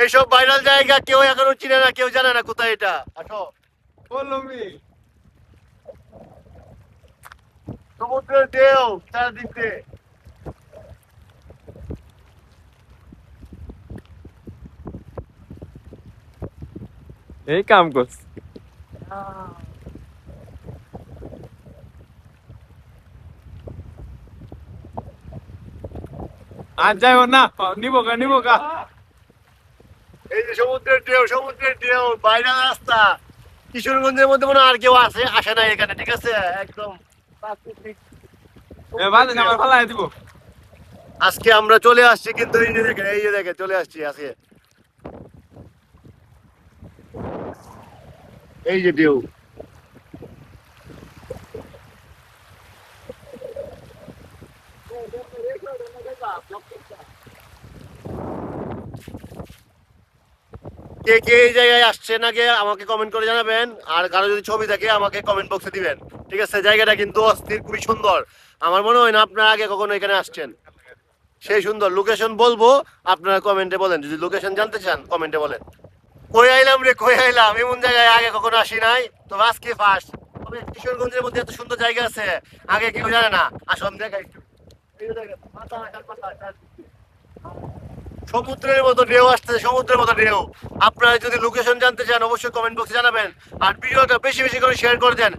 এইসব ভাইরাল জায়গা কেউ এখনো চিনে না, কেউ জানে না কোথায় এটা। আসো সমুদ্রের ঢেউ চারদিকে। এই কাম করছে। আর যাইব না, নিবো গা। এই যে সমুদ্রের ঢেউ, সমুদ্রের ঢেউ, ভাইরাল রাস্তা। কিশোরগঞ্জের মধ্যে মনে হয় আর কেউ আসে না এখানে, ঠিক আছে? একদম প্রাকৃতিক আমার ফালাই দিব। আজকে আমরা চলে আসছি, কিন্তু এই যে দেখেন, এই যে দেখেন চলে আসছি আজকে। এই যে ঢেউ, কে কে এই জায়গায় আসছেন আগে আমাকে কমেন্ট করে জানাবেন। আর কারো যদি ছবি থাকে আমাকে কমেন্ট বক্সে দিবেন, ঠিক আছে? জায়গাটা কিন্তু অস্থির, খুবই সুন্দর। আমার মনে হয় না আপনারা আগে কখনো এখানে আসছেন। সেই সুন্দর লোকেশন বলবো, আপনারা কমেন্টে বলেন। যদি লোকেশন জানতে চান কমেন্টে বলেন। কই আইলাম রে, কই আইলাম, এমন জায়গায় আগে কখনো আসি নাই, তো আজকে ফার্স্ট। তবে কিশোরগঞ্জের মধ্যে এত সুন্দর জায়গা আছে, আগে কেউ জানে না। আসুন দেখাই একটু। এই যে দেখেন, পাতা, পাতা, চারদিকে। সমুদ্রের মতো ঢেউ আসতেছে, সমুদ্রের মতো ঢেউ। আপনারা যদি লোকেশন জানতে চান অবশ্যই কমেন্ট বক্সে জানাবেন। আর ভিডিওটা বেশি বেশি করে শেয়ার করে দেন।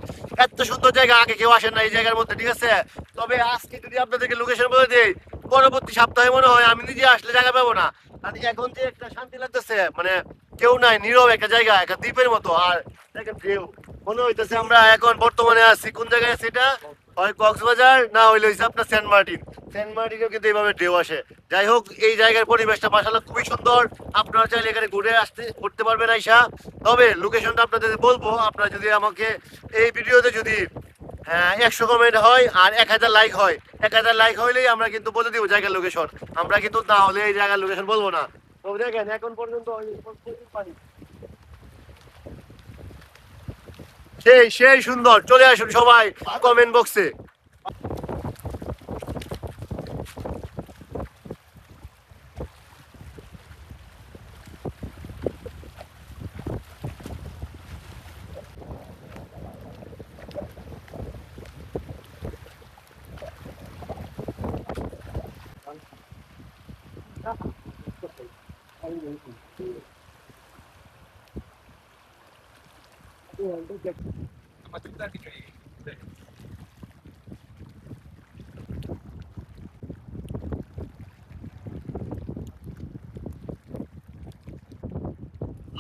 এত সুন্দর জায়গা আগে কেউ আসেন না এই জায়গার মধ্যে, ঠিক আছে? তবে আজকে যদি আপনাদেরকে লোকেশন বলে দিই, পরবর্তী সপ্তাহে মনে হয় আমি নিজে আসলে জায়গা পাবো না। আর এখন যে একটা শান্তি লাগতেছে, মানে কেউ নাই, নীরব একটা জায়গা, একটা দ্বীপের মতো। আর দেখেন ঢেউ, মনে হইতেছে আমরা এখন বর্তমানে আছি কোন জায়গায় আছে এটা, হয় কক্সবাজার, না হইলে হচ্ছে আপনার সেন্ট মার্টিন। সেন্ট মার্টিনেও কিন্তু এইভাবে ঢেউ আসে। যাই হোক, এই জায়গার পরিবেশটা মাশাআল্লাহ খুবই সুন্দর। আপনারা চাইলে এখানে ঘুরতে পারবেন আইসা। তবে লোকেশনটা আপনাদের বলবো, আপনারা যদি আমাকে এই ভিডিওতে যদি 100 কমেন্ট হয় আর 1000 লাইক হয়, 1000 লাইক হইলেই আমরা কিন্তু বলে দিব জায়গার লোকেশন। আমরা কিন্তু না হলে এই জায়গার লোকেশন বলবো না। তো দেখেন এখন পর্যন্ত পানি, সেই সেই সুন্দর। চলে আসুন সবাই কমেন্ট বক্সে।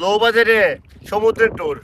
লো বাজেটে সমুদ্রের ট্যুর।